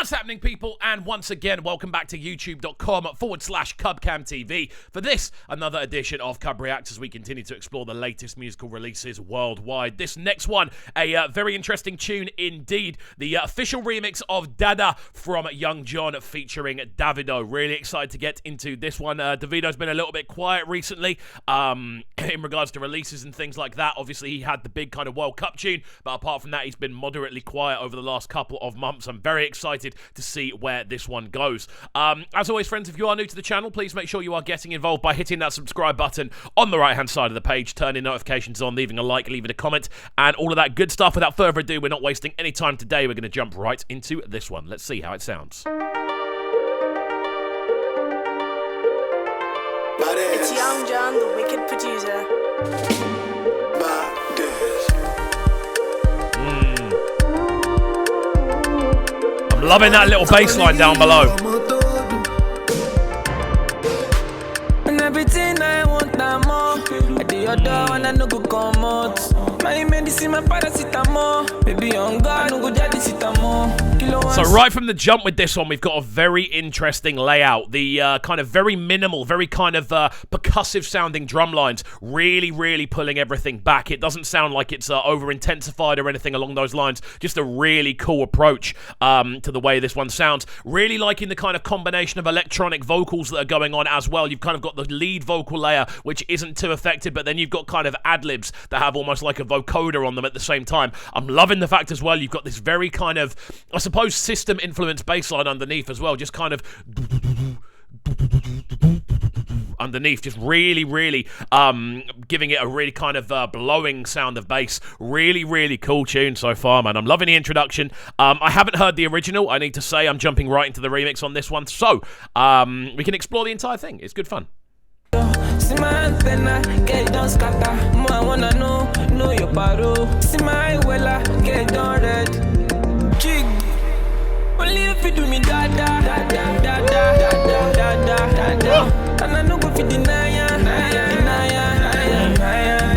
What's happening, people? And once again, welcome back to youtube.com/CubCamTV for this, another edition of CubReacts as we continue to explore the latest musical releases worldwide. This next one, a very interesting tune indeed. The official remix of Dada from Young Jonn featuring Davido. Really excited to get into this one. Davido's been a little bit quiet recently in regards to releases and things like that. Obviously, he had the big kind of World Cup tune, but apart from that, he's been moderately quiet over the last couple of months. I'm very excited to see where this one goes. As always, friends, if you are new to the channel, please make sure you are getting involved by hitting that subscribe button on the right hand side of the page, turning notifications on, leaving a like, leaving a comment, and all of that good stuff. Without further ado, we're not wasting any time today. We're going to jump right into this one. Let's see how it sounds. It's Young Jonn, the wicked producer. Loving that little bass line down below. And everything I want, I'm more. I do your door and I no go come out. My medicine, my paracetamol. Baby, on God, no go jadi sitamol. So right from the jump with this one, we've got a very interesting layout. The kind of very minimal, very kind of percussive sounding drum lines, really pulling everything back. It doesn't sound like it's over-intensified or anything along those lines. Just a really cool approach to the way this one sounds. Really liking the kind of combination of electronic vocals that are going on as well. You've kind of got the lead vocal layer, which isn't too affected, but then you've got kind of ad-libs that have almost like a vocoder on them at the same time. I'm loving the fact as well you've got this very kind of, I suppose, system influenced bass line underneath as well, just kind of underneath, just really giving it a really kind of blowing sound of bass. Really cool tune so far, man. I'm loving the introduction. I haven't heard the original, I need to say. I'm jumping right into the remix on this one, so we can explore the entire thing. It's good fun. See my antenna, get down scatter. I wanna know your paro. See my wella, get down red. Jig, only if you do me dada. And I no go fit deny ya.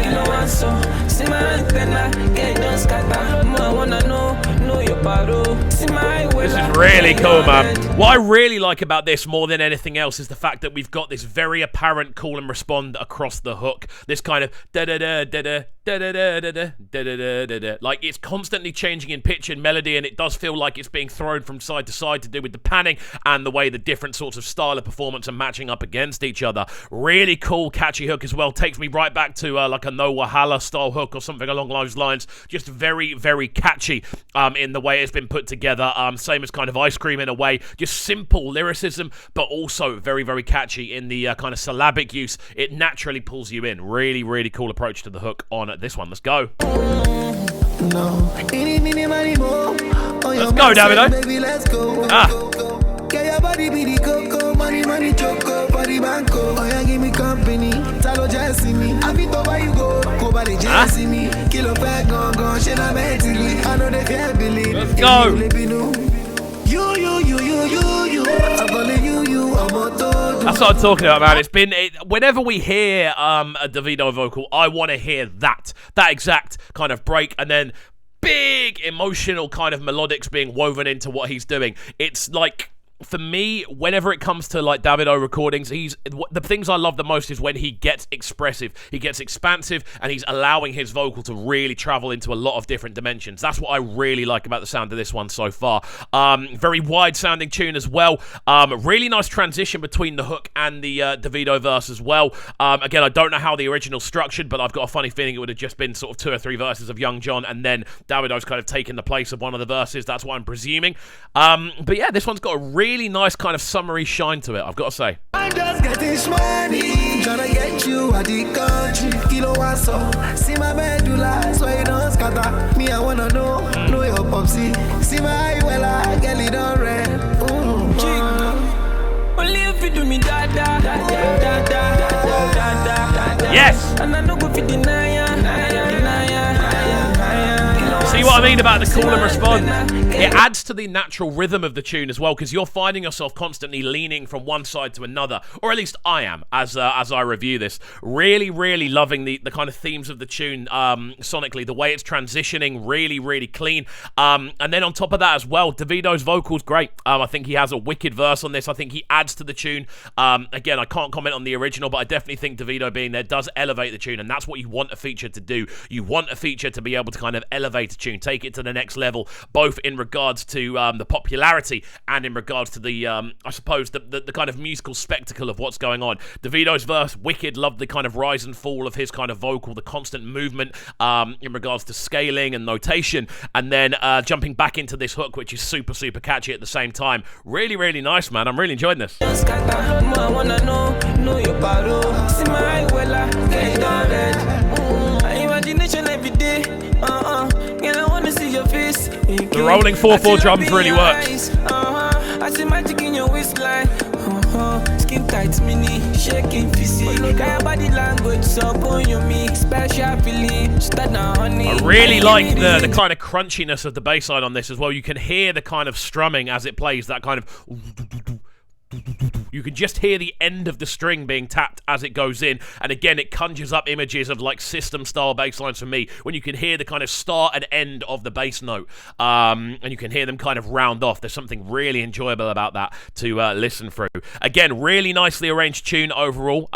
Kilo one so. See my antenna, get down scatter. I wanna know your paro. See my wella. This is really cool, man. What I really like about this more than anything else is the fact that we've got this very apparent call and respond across the hook. This kind of da-da-da-da-da, da-da-da-da-da, like it's constantly changing in pitch and melody, and it does feel like it's being thrown from side to side to do with the panning and the way the different sorts of style of performance are matching up against each other. Really cool, catchy hook as well. Takes me right back to like a No Wahala style hook or something along those lines. Just very catchy in the way it's been put together. Same as kind of Ice Cream in a way. Just simple lyricism, but also very catchy in the kind of syllabic use. It naturally pulls you in. Really cool approach to the hook on this one. Let's go. Let's go, Davido. Get your body be the coco, money choco, body banco. Oh yeah, give me company, talo just me. I fit over you go body just me. Kilo pack gone, shit I mentally. I know they can't believe. Let's go. You. I'm calling you. That's what I'm talking about, man. It's been whenever we hear a Davido vocal, I want to hear that exact kind of break, and then big emotional kind of melodics being woven into what he's doing. It's like, for me, whenever it comes to like Davido recordings, the things I love the most is when he gets expressive, he gets expansive, and he's allowing his vocal to really travel into a lot of different dimensions. That's what I really like about the sound of this one so far. Very wide sounding tune as well. Really nice transition between the hook and the Davido verse as well. Again, I don't know how the original's structured, but I've got a funny feeling it would have just been sort of 2 or 3 verses of Young Jonn, and then Davido's kind of taken the place of one of the verses. That's what I'm presuming. But yeah, this one's got a really nice kind of summery shine to it, I've got to say. I'm just getting money, trying to get you out the country. Kilo one so, see my medulla, so you don't scatter. Me, I wanna know your popsy. See my wella, get it on red. Only if you do me dada. Yes! And I no go fit deny ya. See what what I mean about the call and respond. It adds to the natural rhythm of the tune as well, because you're finding yourself constantly leaning from one side to another, or at least I am as I review this. Really, really loving the kind of themes of the tune sonically, the way it's transitioning, really, really clean. And then on top of that as well, Davido's vocals great. I think he has a wicked verse on this. I think he adds to the tune. Again, I can't comment on the original, but I definitely think Davido being there does elevate the tune, and that's what you want a feature to do. You want a feature to be able to kind of elevate a tune, take it to the next level, both in regards to the popularity and in regards to the, I suppose, the kind of musical spectacle of what's going on. Davido's verse, wicked. Loved the kind of rise and fall of his kind of vocal, the constant movement in regards to scaling and notation, and then jumping back into this hook, which is super, super catchy at the same time. Really, really nice, man. I'm really enjoying this. The rolling 4/4 drums really works. I see magic in your waistline. Skin tight, mini, shaking physique. Body language, so on your me, special feeling. Start now, honey. I really like the kind of crunchiness of the bass line on this as well. You can hear the kind of strumming as it plays, that kind of. You can just hear the end of the string being tapped as it goes in, and again it conjures up images of like system style bass lines for me, when you can hear the kind of start and end of the bass note, and you can hear them kind of round off. There's something really enjoyable about that to listen through. Again, really nicely arranged tune overall.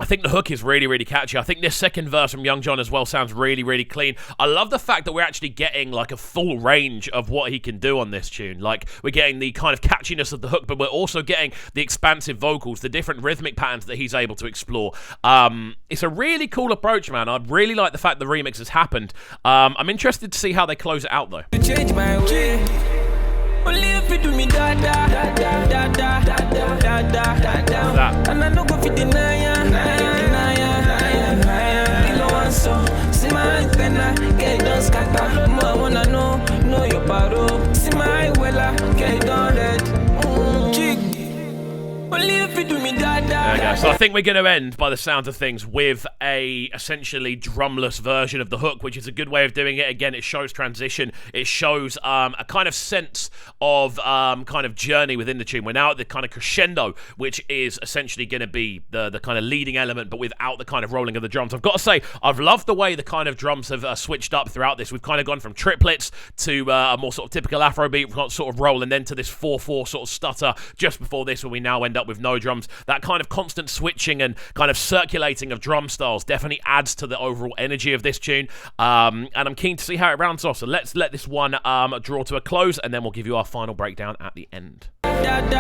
I think the hook is really, really catchy. I think this second verse from Young Jonn as well sounds really, really clean. I love the fact that we're actually getting like a full range of what he can do on this tune. Like, we're getting the kind of catchiness of the hook, but we're also getting the expansive vocals, the different rhythmic patterns that he's able to explore. It's a really cool approach, man. I really like the fact the remix has happened. I'm interested to see how they close it out, though. Change my way. Only if you do me Dada, Dada, Dada, Dada, Dada. And I no go fit deny ya. So, see my antenna, get don't scatter. More wanna know your paro. See my wella, get don't red. Only if you do me Dada. There we go. So I think we're going to end, by the sound of things, with a essentially drumless version of the hook, which is a good way of doing it. Again, it shows transition. It shows a kind of sense of kind of journey within the tune. We're now at the kind of crescendo, which is essentially going to be the kind of leading element, but without the kind of rolling of the drums. I've got to say, I've loved the way the kind of drums have switched up throughout this. We've kind of gone from triplets to a more sort of typical Afrobeat. We've got sort of roll, and then to this 4/4 sort of stutter just before this, where we now end up with no drums. That kind of constant switching and kind of circulating of drum styles definitely adds to the overall energy of this tune, and I'm keen to see how it rounds off. So let's let this one draw to a close, and then we'll give you our final breakdown at the end. That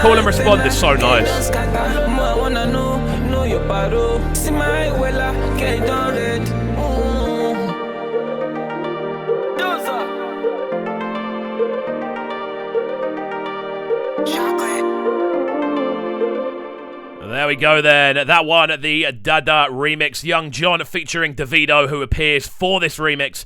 call and respond is so nice. There we go then. That one, the Dada remix. Young Jonn featuring Davido, who appears for this remix.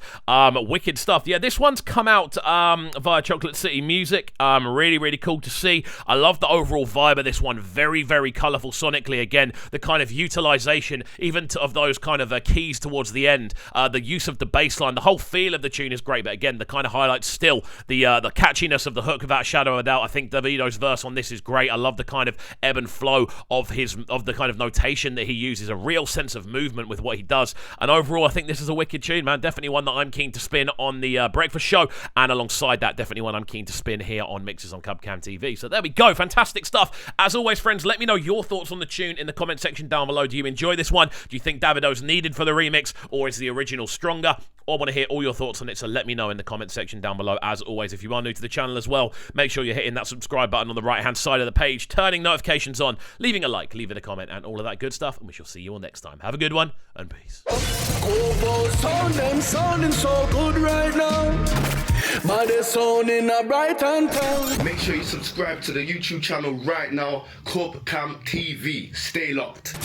Wicked stuff. Yeah, this one's come out via Chocolate City Music. Really, really cool to see. I love the overall vibe of this one. Very, very colourful sonically. Again, the kind of utilisation, even of those kind of keys towards the end. The use of the bass line. The whole feel of the tune is great. But again, the kind of highlights still the catchiness of the hook, without a shadow of a doubt. I think Davido's verse on this is great. I love the kind of ebb and flow of the kind of notation that he uses, a real sense of movement with what he does. And overall, I think this is a wicked tune, man. Definitely one that I'm keen to spin on the Breakfast Show, and alongside that, definitely one I'm keen to spin here on Mixes on CubCamTV. So there we go, fantastic stuff. As always, friends, let me know your thoughts on the tune in the comment section down below. Do you enjoy this one? Do you think Davido's needed for the remix, or is the original stronger? I want to hear all your thoughts on it, so let me know in the comment section down below. As always, if you are new to the channel as well, make sure you're hitting that subscribe button on the right hand side of the page, turning notifications on, leaving a like, leaving a comment, and all of that good stuff, and we shall see you all next time. Have a good one, and peace. Sounding so good right now. Man, they're sounding a bright and town. Make sure you subscribe to the YouTube channel right now, CubCamTV. Stay locked.